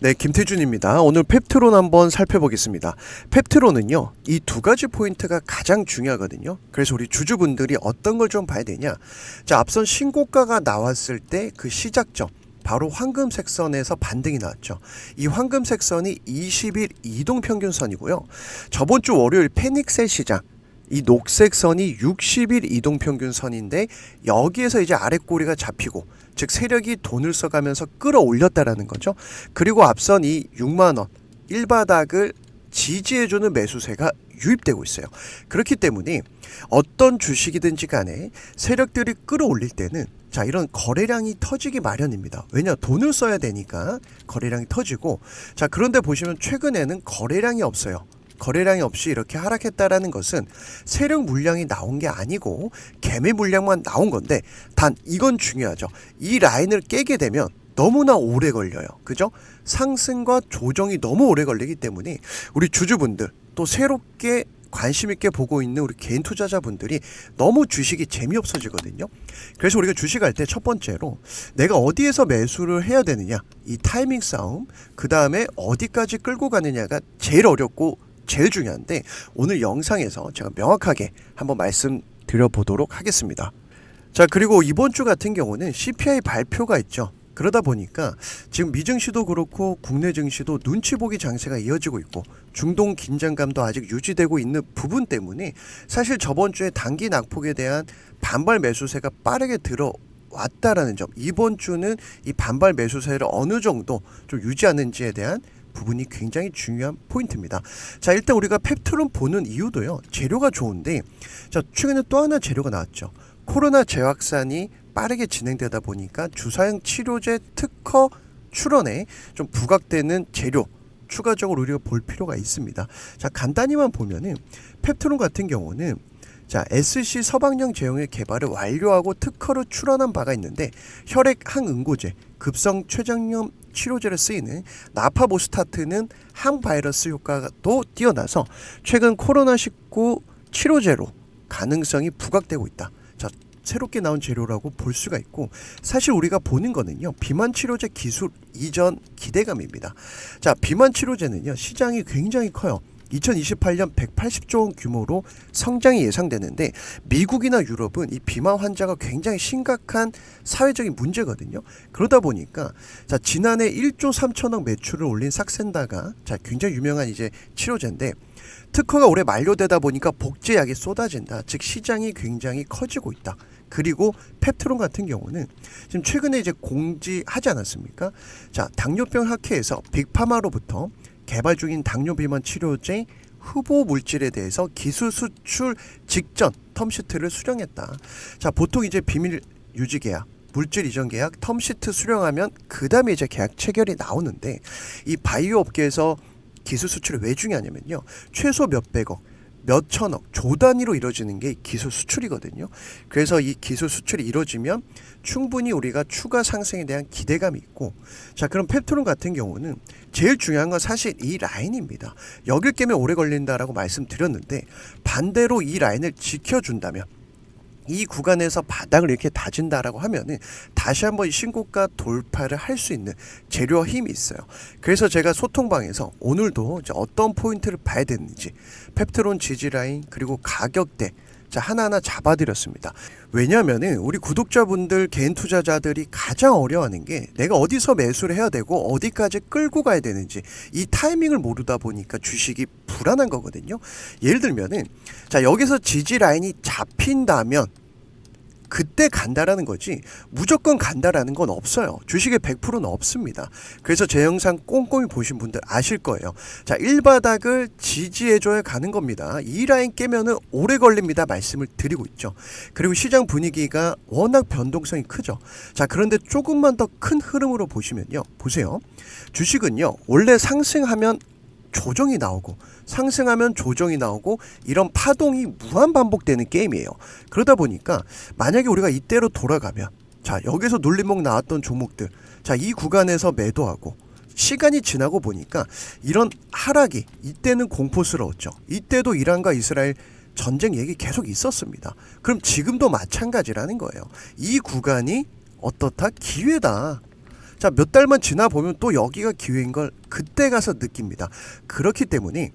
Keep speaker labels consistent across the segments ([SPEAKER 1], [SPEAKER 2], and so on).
[SPEAKER 1] 네, 김태준입니다. 오늘 펩트론 한번 살펴보겠습니다. 펩트론은요, 이 두 가지 포인트가 가장 중요하거든요. 그래서 우리 주주분들이 어떤 걸 좀 봐야 되냐. 자, 앞선 신고가가 나왔을 때 그 시작점, 바로 황금색 선에서 반등이 나왔죠. 이 황금색 선이 20일 이동평균선이고요. 저번 주 월요일 페닉셀 시장, 이 녹색 선이 60일 이동평균선인데 여기에서 이제 아랫꼬리가 잡히고, 즉 세력이 돈을 써가면서 끌어올렸다라는 거죠. 그리고 앞선 이 6만원 1바닥을 지지해주는 매수세가 유입되고 있어요. 그렇기 때문에 어떤 주식이든지 간에 세력들이 끌어올릴 때는 자, 이런 거래량이 터지기 마련입니다. 왜냐? 돈을 써야 되니까 거래량이 터지고, 자, 그런데 보시면 최근에는 거래량이 없어요. 거래량이 없이 이렇게 하락했다라는 것은 세력 물량이 나온 게 아니고 개미 물량만 나온 건데, 단 이건 중요하죠. 이 라인을 깨게 되면 너무나 오래 걸려요. 그죠? 상승과 조정이 너무 오래 걸리기 때문에 우리 주주분들, 또 새롭게 관심 있게 보고 있는 우리 개인 투자자분들이 너무 주식이 재미없어지거든요. 그래서 우리가 주식할 때 첫 번째로 내가 어디에서 매수를 해야 되느냐, 이 타이밍 싸움, 그 다음에 어디까지 끌고 가느냐가 제일 어렵고 제일 중요한데, 오늘 영상에서 제가 명확하게 한번 말씀드려 보도록 하겠습니다. 자, 그리고 이번 주 같은 경우는 CPI 발표가 있죠. 그러다 보니까 지금 미증시도 그렇고 국내 증시도 눈치 보기 장세가 이어지고 있고, 중동 긴장감도 아직 유지되고 있는 부분 때문에 사실 저번 주에 단기 낙폭에 대한 반발 매수세가 빠르게 들어왔다라는 점, 이번 주는 이 반발 매수세를 어느 정도 좀 유지하는지에 대한 부분이 굉장히 중요한 포인트입니다. 자, 일단 우리가 펩트론 보는 이유도요, 재료가 좋은데, 자, 최근에 또 하나 재료가 나왔죠. 코로나 재확산이 빠르게 진행되다 보니까 주사형 치료제 특허 출원에 좀 부각되는 재료, 추가적으로 우리가 볼 필요가 있습니다. 자, 간단히만 보면은 펩트론 같은 경우는 자, SC 서방령 제형의 개발을 완료하고 특허로 출원한 바가 있는데, 혈액 항응고제, 급성 췌장염 치료제를 쓰이는 나파보스타트는 항바이러스 효과도 뛰어나서 최근 코로나19 치료제로 가능성이 부각되고 있다. 자, 새롭게 나온 재료라고 볼 수가 있고, 사실 우리가 보는 거는요, 비만 치료제 기술 이전 기대감입니다. 자, 비만 치료제는요, 시장이 굉장히 커요. 2028년 180조 원 규모로 성장이 예상되는데, 미국이나 유럽은 이 비만 환자가 굉장히 심각한 사회적인 문제거든요. 그러다 보니까 자, 지난해 1조 3천억 매출을 올린 삭센다가 자, 굉장히 유명한 이제 치료제인데, 특허가 올해 만료되다 보니까 복제약이 쏟아진다. 즉 시장이 굉장히 커지고 있다. 그리고 펩트론 같은 경우는 지금 최근에 이제 공지하지 않았습니까? 자, 당뇨병 학회에서 빅파마로부터 개발 중인 당뇨 비만 치료제 후보 물질에 대해서 기술 수출 직전 텀시트를 수령했다. 자, 보통 이제 비밀 유지 계약, 물질 이전 계약, 텀시트 수령하면 그 다음에 이제 계약 체결이 나오는데, 이 바이오 업계에서 기술 수출이 왜 중요하냐면요, 최소 몇백억, 몇천억, 조 단위로 이루어지는 게 기술 수출이거든요. 그래서 이 기술 수출이 이루어지면 충분히 우리가 추가 상승에 대한 기대감이 있고, 자, 그럼 펩트론 같은 경우는 제일 중요한 건 사실 이 라인입니다. 여길 깨면 오래 걸린다라고 말씀드렸는데, 반대로 이 라인을 지켜준다면, 이 구간에서 바닥을 이렇게 다진다라고 하면은 다시 한번 신고가 돌파를 할 수 있는 재료와 힘이 있어요. 그래서 제가 소통방에서 오늘도 어떤 포인트를 봐야 되는지, 펩트론 지지 라인 그리고 가격대, 자, 하나하나 잡아드렸습니다. 왜냐하면은 우리 구독자분들, 개인 투자자들이 가장 어려워하는 게 내가 어디서 매수를 해야 되고 어디까지 끌고 가야 되는지, 이 타이밍을 모르다 보니까 주식이 불안한 거거든요. 예를 들면은 자, 여기서 지지 라인이 잡힌다면 그때 간다라는 거지, 무조건 간다라는 건 없어요. 주식의 100%는 없습니다. 그래서 제 영상 꼼꼼히 보신 분들 아실 거예요. 자, 1바닥을 지지해줘야 가는 겁니다. 이 라인 깨면은 오래 걸립니다. 말씀을 드리고 있죠. 그리고 시장 분위기가 워낙 변동성이 크죠. 자, 그런데 조금만 더 큰 흐름으로 보시면요, 보세요. 주식은요, 원래 상승하면 조정이 나오고 상승하면 조정이 나오고, 이런 파동이 무한 반복되는 게임이에요. 그러다 보니까 만약에 우리가 이때로 돌아가면, 자, 여기서 눌림목 나왔던 종목들, 자, 이 구간에서 매도하고 시간이 지나고 보니까 이런 하락이, 이때는 공포스러웠죠. 이때도 이란과 이스라엘 전쟁 얘기 계속 있었습니다. 그럼 지금도 마찬가지라는 거예요. 이 구간이 어떻다? 기회다. 자, 몇 달만 지나 보면 또 여기가 기회인 걸 그때 가서 느낍니다. 그렇기 때문에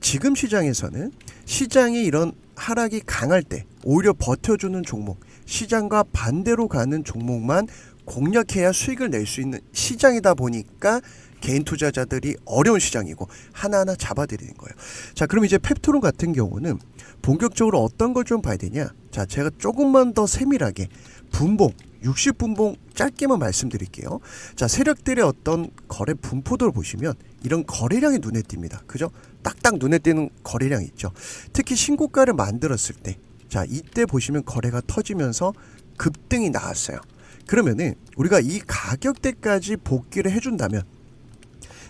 [SPEAKER 1] 지금 시장에서는 시장이 이런 하락이 강할 때 오히려 버텨주는 종목, 시장과 반대로 가는 종목만 공략해야 수익을 낼 수 있는 시장이다 보니까 개인 투자자들이 어려운 시장이고 하나하나 잡아드리는 거예요. 자, 그럼 이제 펩트론 같은 경우는 본격적으로 어떤 걸 좀 봐야 되냐? 자, 제가 조금만 더 세밀하게 분봉 60분봉 짧게만 말씀드릴게요. 자, 세력들의 어떤 거래 분포도를 보시면 이런 거래량이 눈에 띕니다. 그죠? 딱딱 눈에 띄는 거래량이 있죠. 특히 신고가를 만들었을 때, 자, 이때 보시면 거래가 터지면서 급등이 나왔어요. 그러면은 우리가 이 가격대까지 복귀를 해준다면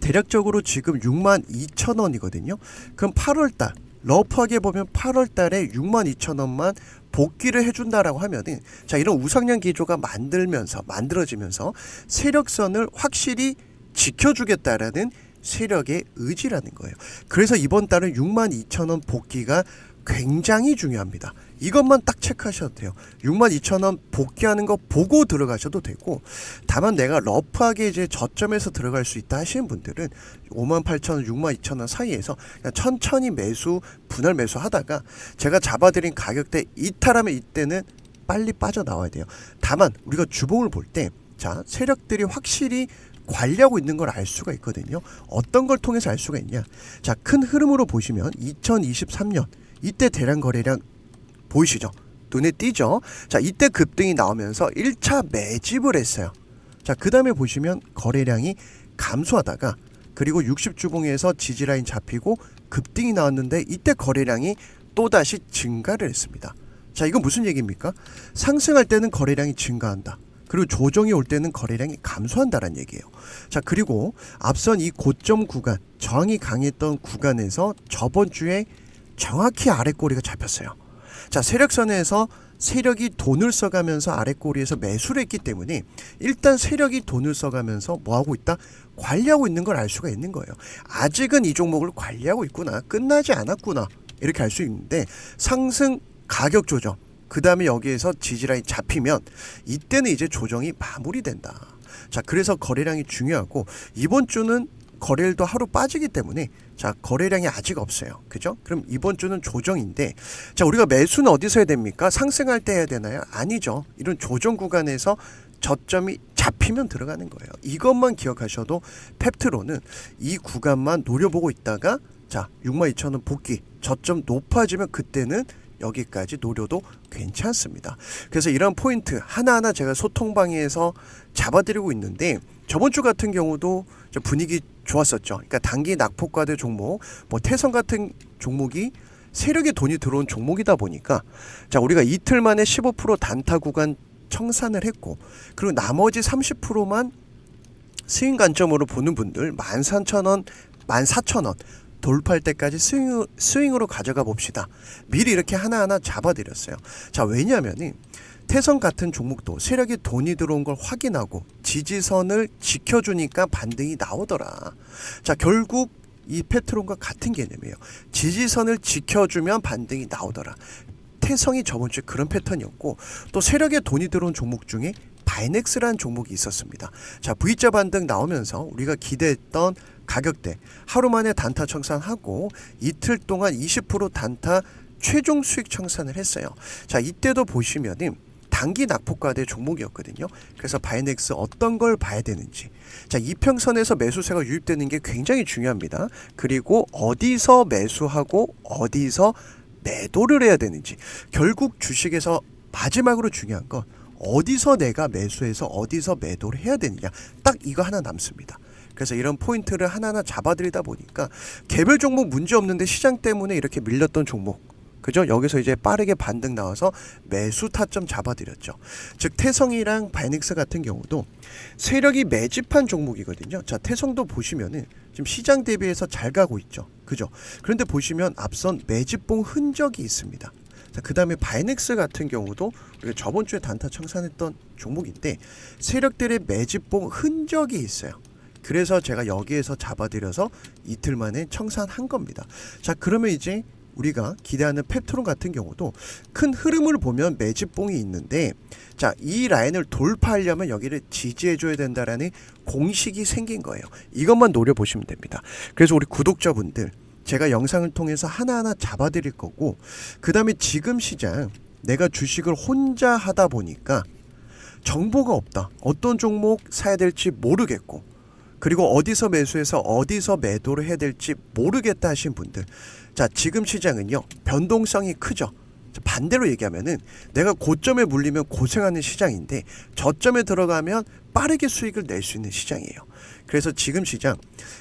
[SPEAKER 1] 대략적으로 지금 62,000원이거든요. 그럼 8월달 러프하게 보면 8월달에 62,000원만 복귀를 해준다라고 하면은, 자, 이런 우상향 기조가 만들어지면서 세력선을 확실히 지켜주겠다라는 세력의 의지라는 거예요. 그래서 이번 달은 62,000원 복귀가 굉장히 중요합니다. 이것만 딱 체크하셔도 돼요. 62,000원 복귀하는 거 보고 들어가셔도 되고, 다만 내가 러프하게 이제 저점에서 들어갈 수 있다 하시는 분들은 58,000원, 62,000원 사이에서 그냥 천천히 분할 매수 하다가 제가 잡아드린 가격대 이탈하면 이때는 빨리 빠져나와야 돼요. 다만 우리가 주봉을 볼 때, 자, 세력들이 확실히 관리하고 있는 걸 알 수가 있거든요. 어떤 걸 통해서 알 수가 있냐? 자, 큰 흐름으로 보시면 2023년 이때 대량 거래량 보이시죠? 눈에 띄죠? 자, 이때 급등이 나오면서 1차 매집을 했어요. 자, 그 다음에 보시면 거래량이 감소하다가 그리고 60주봉에서 지지라인 잡히고 급등이 나왔는데 이때 거래량이 또다시 증가를 했습니다. 자, 이건 무슨 얘기입니까? 상승할 때는 거래량이 증가한다. 그리고 조정이 올 때는 거래량이 감소한다는 얘기예요. 자, 그리고 앞선 이 고점 구간, 저항이 강했던 구간에서 저번 주에 정확히 아랫꼬리가 잡혔어요. 자, 세력선에서 세력이 돈을 써가면서 아랫꼬리에서 매수를 했기 때문에 일단 세력이 돈을 써가면서 뭐하고 있다? 관리하고 있는 걸 알 수가 있는 거예요. 아직은 이 종목을 관리하고 있구나, 끝나지 않았구나, 이렇게 알 수 있는데, 상승 가격 조정, 그 다음에 여기에서 지지라인 잡히면 이때는 이제 조정이 마무리된다. 자, 그래서 거래량이 중요하고, 이번 주는 거래일도 하루 빠지기 때문에, 자, 거래량이 아직 없어요. 그죠? 그럼 이번 주는 조정인데, 자, 우리가 매수는 어디서 해야 됩니까? 상승할 때 해야 되나요? 아니죠. 이런 조정 구간에서 저점이 잡히면 들어가는 거예요. 이것만 기억하셔도 펩트론은 이 구간만 노려보고 있다가, 자, 62,000원 복귀, 저점 높아지면 그때는 여기까지 노려도 괜찮습니다. 그래서 이런 포인트 하나하나 제가 소통방에서 잡아드리고 있는데, 저번 주 같은 경우도 분위기 좋았었죠. 그러니까 단기 낙폭과대 종목, 뭐 태성 같은 종목이 세력의 돈이 들어온 종목이다 보니까, 자, 우리가 이틀 만에 15% 단타 구간 청산을 했고, 그리고 나머지 30%만 스윙 관점으로 보는 분들 13,000원, 14,000원 돌파할 때까지 스윙으로 가져가 봅시다. 미리 이렇게 하나하나 잡아드렸어요. 자, 왜냐하면 태성 같은 종목도 세력이 돈이 들어온 걸 확인하고 지지선을 지켜주니까 반등이 나오더라. 자, 결국 이 펩트론과 같은 개념이에요. 지지선을 지켜주면 반등이 나오더라. 태성이 저번 주에 그런 패턴이었고, 또 세력에 돈이 들어온 종목 중에 바이넥스라는 종목이 있었습니다. 자, V자 반등 나오면서 우리가 기대했던 가격대 하루 만에 단타 청산하고 이틀 동안 20% 단타 최종 수익 청산을 했어요. 자, 이때도 보시면은 단기 낙폭과대 종목이었거든요. 그래서 바이넥스 어떤 걸 봐야 되는지, 자, 이평선에서 매수세가 유입되는 게 굉장히 중요합니다. 그리고 어디서 매수하고 어디서 매도를 해야 되는지, 결국 주식에서 마지막으로 중요한 건 어디서 내가 매수해서 어디서 매도를 해야 되느냐, 딱 이거 하나 남습니다. 그래서 이런 포인트를 하나하나 잡아드리다 보니까 개별 종목 문제 없는데 시장 때문에 이렇게 밀렸던 종목, 그죠? 여기서 이제 빠르게 반등 나와서 매수 타점 잡아드렸죠. 즉 태성이랑 바이넥스 같은 경우도 세력이 매집한 종목이거든요. 자, 태성도 보시면은 지금 시장 대비해서 잘 가고 있죠. 그죠? 그런데 보시면 앞선 매집봉 흔적이 있습니다. 자, 그 다음에 바이넥스 같은 경우도 우리가 저번 주에 단타 청산했던 종목인데 세력들의 매집봉 흔적이 있어요. 그래서 제가 여기에서 잡아드려서 이틀 만에 청산한 겁니다. 자, 그러면 이제 우리가 기대하는 펩트론 같은 경우도 큰 흐름을 보면 매집봉이 있는데, 자, 이 라인을 돌파하려면 여기를 지지해줘야 된다라는 공식이 생긴 거예요. 이것만 노려보시면 됩니다. 그래서 우리 구독자분들, 제가 영상을 통해서 하나하나 잡아드릴 거고, 그 다음에 지금 시장 내가 주식을 혼자 하다 보니까 정보가 없다, 어떤 종목 사야 될지 모르겠고, 그리고 어디서 매수해서 어디서 매도를 해야 될지 모르겠다 하신 분들, 자, 지금 시장은요 변동성이 크죠. 반대로 얘기하면은 내가 고점에 물리면 고생하는 시장인데 저점에 들어가면 빠르게 수익을 낼 수 있는 시장이에요. 그래서 지금 시장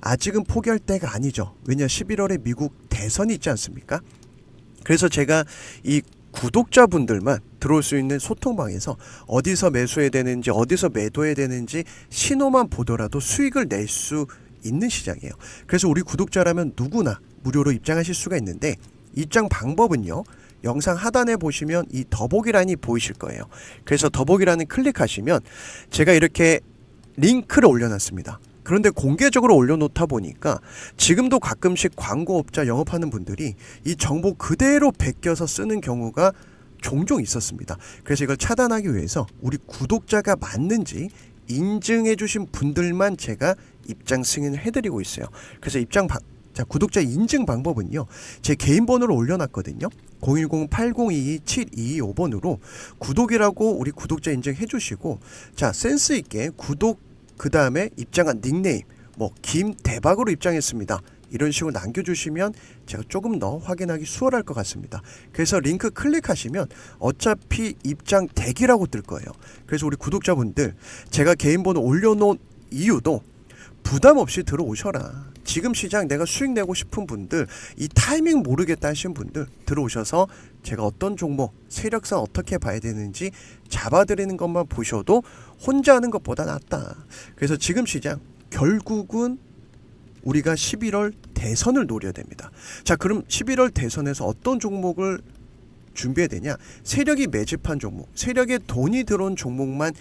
[SPEAKER 1] 아직은 포기할 때가 아니죠. 왜냐, 11월에 미국 대선이 있지 않습니까? 그래서 제가 이 구독자분들만 들어올 수 있는 소통방에서 어디서 매수해야 되는지 어디서 매도해야 되는지 신호만 보더라도 수익을 낼 수 있는 시장이에요. 그래서 우리 구독자라면 누구나 무료로 입장하실 수가 있는데, 입장 방법은요, 영상 하단에 보시면 이 더보기란이 보이실 거예요. 그래서 더보기란을 클릭하시면 제가 이렇게 링크를 올려놨습니다. 그런데 공개적으로 올려놓다 보니까 지금도 가끔씩 광고업자 영업하는 분들이 이 정보 그대로 베껴서 쓰는 경우가 종종 있었습니다. 그래서 이걸 차단하기 위해서 우리 구독자가 맞는지 인증해 주신 분들만 제가 입장 승인을 해드리고 있어요. 그래서 자, 구독자 인증 방법은요, 제 개인 번호를 올려놨거든요. 010-8022-7225번으로 구독이라고 우리 구독자 인증해 주시고, 자, 센스 있게 구독 그 다음에 입장한 닉네임 뭐 김대박으로 입장했습니다, 이런 식으로 남겨주시면 제가 조금 더 확인하기 수월할 것 같습니다. 그래서 링크 클릭하시면 어차피 입장 대기라고 뜰 거예요. 그래서 우리 구독자분들, 제가 개인 번호 올려놓은 이유도 부담 없이 들어오셔라. 지금 시장 내가 수익 내고 싶은 분들, 이 타이밍 모르겠다 하신 분들 들어오셔서 제가 어떤 종목, 세력상 어떻게 봐야 되는지 잡아드리는 것만 보셔도 혼자 하는 것보다 낫다. 그래서 지금 시장 결국은 우리가 11월 대선을 노려야 됩니다. 자, 그럼 11월 대선에서 어떤 종목을 준비해야 되냐? 세력이 매집한 종목, 세력에 돈이 들어온 종목만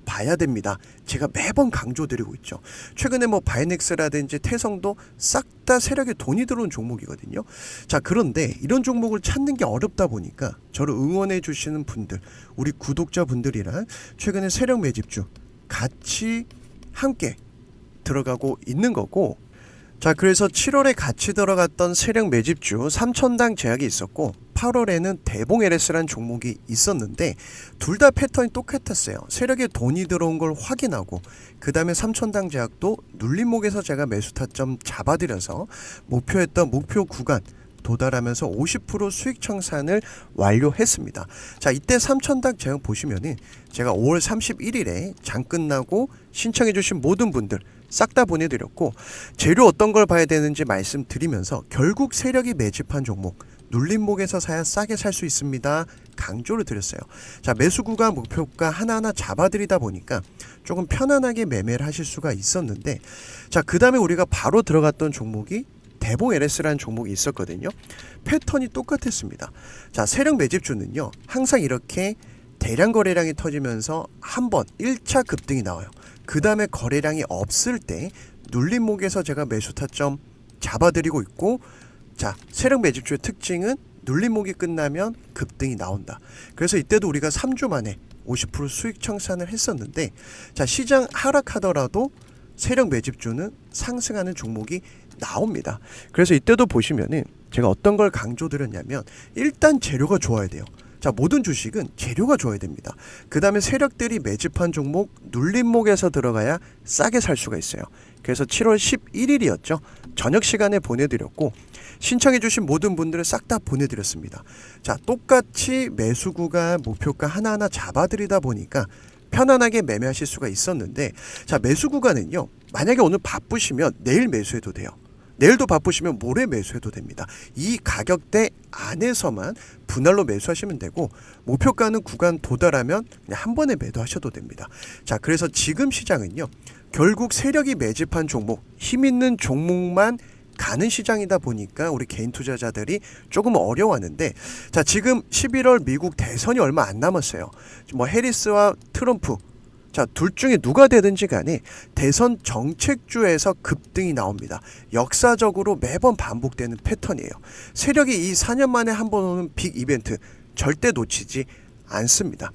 [SPEAKER 1] 봐야 됩니다. 제가 매번 강조드리고 있죠. 최근에 뭐 바이넥스라든지 태성도 싹 다 세력에 돈이 들어온 종목이거든요. 자, 그런데 이런 종목을 찾는 게 어렵다 보니까 저를 응원해 주시는 분들, 우리 구독자분들이랑 최근에 세력 매집주 같이 함께 들어가고 있는 거고, 자, 그래서 7월에 같이 들어갔던 세력 매집주 3,000당 제약이 있었고 8월에는 대봉 LS라는 종목이 있었는데 둘 다 패턴이 똑같았어요. 세력에 돈이 들어온 걸 확인하고 그 다음에 3,000당 제약도 눌림목에서 제가 매수 타점 잡아드려서 목표했던 목표 구간 도달하면서 50% 수익 청산을 완료했습니다. 자, 이때 3,000당 제약 보시면은 제가 5월 31일에 장 끝나고 신청해 주신 모든 분들 싹 다 보내드렸고, 재료 어떤 걸 봐야 되는지 말씀드리면서 결국 세력이 매집한 종목 눌림목에서 사야 싸게 살 수 있습니다 강조를 드렸어요. 자, 매수 구간 목표가 하나하나 잡아드리다 보니까 조금 편안하게 매매를 하실 수가 있었는데, 자, 그 다음에 우리가 바로 들어갔던 종목이 대봉 LS라는 종목이 있었거든요. 패턴이 똑같았습니다. 자, 세력 매집주는요 항상 이렇게 대량 거래량이 터지면서 한번 1차 급등이 나와요. 그 다음에 거래량이 없을 때 눌림목에서 제가 매수 타점 잡아드리고 있고, 자, 세력 매집주의 특징은 눌림목이 끝나면 급등이 나온다. 그래서 이때도 우리가 3주 만에 50% 수익 청산을 했었는데, 자, 시장 하락하더라도 세력 매집주는 상승하는 종목이 나옵니다. 그래서 이때도 보시면은 제가 어떤 걸 강조드렸냐면, 일단 재료가 좋아야 돼요. 자, 모든 주식은 재료가 좋아야 됩니다. 그 다음에 세력들이 매집한 종목 눌림목에서 들어가야 싸게 살 수가 있어요. 그래서 7월 11일이었죠. 저녁 시간에 보내드렸고 신청해 주신 모든 분들을 싹 다 보내드렸습니다. 자, 똑같이 매수 구간 목표가 하나하나 잡아드리다 보니까 편안하게 매매하실 수가 있었는데, 자, 매수 구간은요 만약에 오늘 바쁘시면 내일 매수해도 돼요. 내일도 바쁘시면 모레 매수해도 됩니다. 이 가격대 안에서만 분할로 매수하시면 되고, 목표가는 구간 도달하면 그냥 한 번에 매도하셔도 됩니다. 자, 그래서 지금 시장은요 결국 세력이 매집한 종목, 힘 있는 종목만 가는 시장이다 보니까 우리 개인 투자자들이 조금 어려워하는데, 자, 지금 11월 미국 대선이 얼마 안 남았어요. 뭐 해리스와 트럼프 자, 둘 중에 누가 되든지 간에 대선 정책주에서 급등이 나옵니다. 역사적으로 매번 반복되는 패턴이에요. 세력이 이 4년 만에 한 번 오는 빅 이벤트 절대 놓치지 않습니다.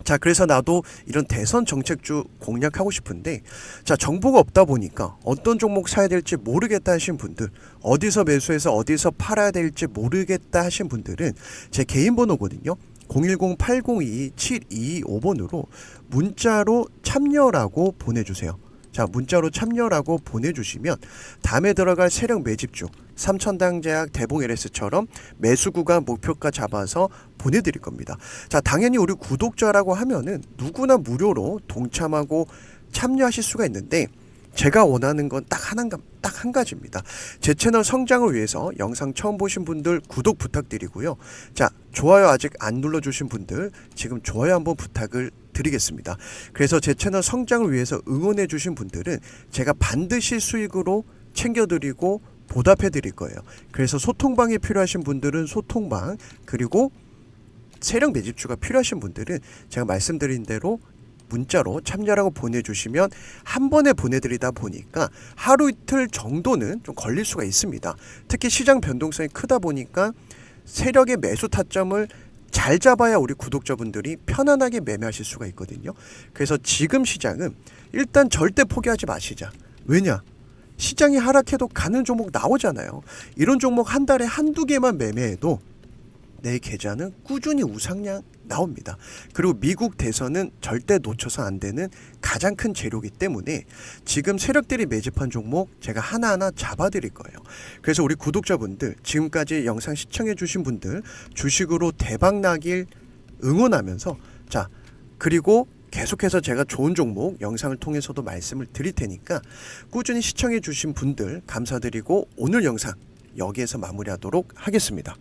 [SPEAKER 1] 자, 그래서 나도 이런 대선 정책주 공략하고 싶은데, 자, 정보가 없다 보니까 어떤 종목 사야 될지 모르겠다 하신 분들, 어디서 매수해서 어디서 팔아야 될지 모르겠다 하신 분들은 제 개인 번호거든요. 010-8022-7225번으로 문자로 참여라고 보내주세요. 자, 문자로 참여라고 보내주시면 다음에 들어갈 세력 매집주, 삼천당 제약, 대봉 LS처럼 매수 구간 목표가 잡아서 보내드릴 겁니다. 자, 당연히 우리 구독자라고 하면은 누구나 무료로 동참하고 참여하실 수가 있는데, 제가 원하는 건 딱 한 가지입니다. 제 채널 성장을 위해서 영상 처음 보신 분들 구독 부탁드리고요. 자, 좋아요 아직 안 눌러주신 분들 지금 좋아요 한번 부탁을 드리겠습니다. 그래서 제 채널 성장을 위해서 응원해 주신 분들은 제가 반드시 수익으로 챙겨드리고 보답해 드릴 거예요. 그래서 소통방이 필요하신 분들은 소통방, 그리고 세력 매집주가 필요하신 분들은 제가 말씀드린 대로 문자로 참여라고 보내주시면 한 번에 보내드리다 보니까 하루 이틀 정도는 좀 걸릴 수가 있습니다. 특히 시장 변동성이 크다 보니까 세력의 매수 타점을 잘 잡아야 우리 구독자분들이 편안하게 매매하실 수가 있거든요. 그래서 지금 시장은 일단 절대 포기하지 마시자. 왜냐? 시장이 하락해도 가는 종목 나오잖아요. 이런 종목 한 달에 한두 개만 매매해도 내 계좌는 꾸준히 우상향 나옵니다. 그리고 미국 대선은 절대 놓쳐서 안 되는 가장 큰 재료이기 때문에 지금 세력들이 매집한 종목 제가 하나하나 잡아드릴 거예요. 그래서 우리 구독자분들, 지금까지 영상 시청해 주신 분들 주식으로 대박 나길 응원하면서, 자, 그리고 계속해서 제가 좋은 종목 영상을 통해서도 말씀을 드릴 테니까 꾸준히 시청해 주신 분들 감사드리고 오늘 영상 여기에서 마무리하도록 하겠습니다.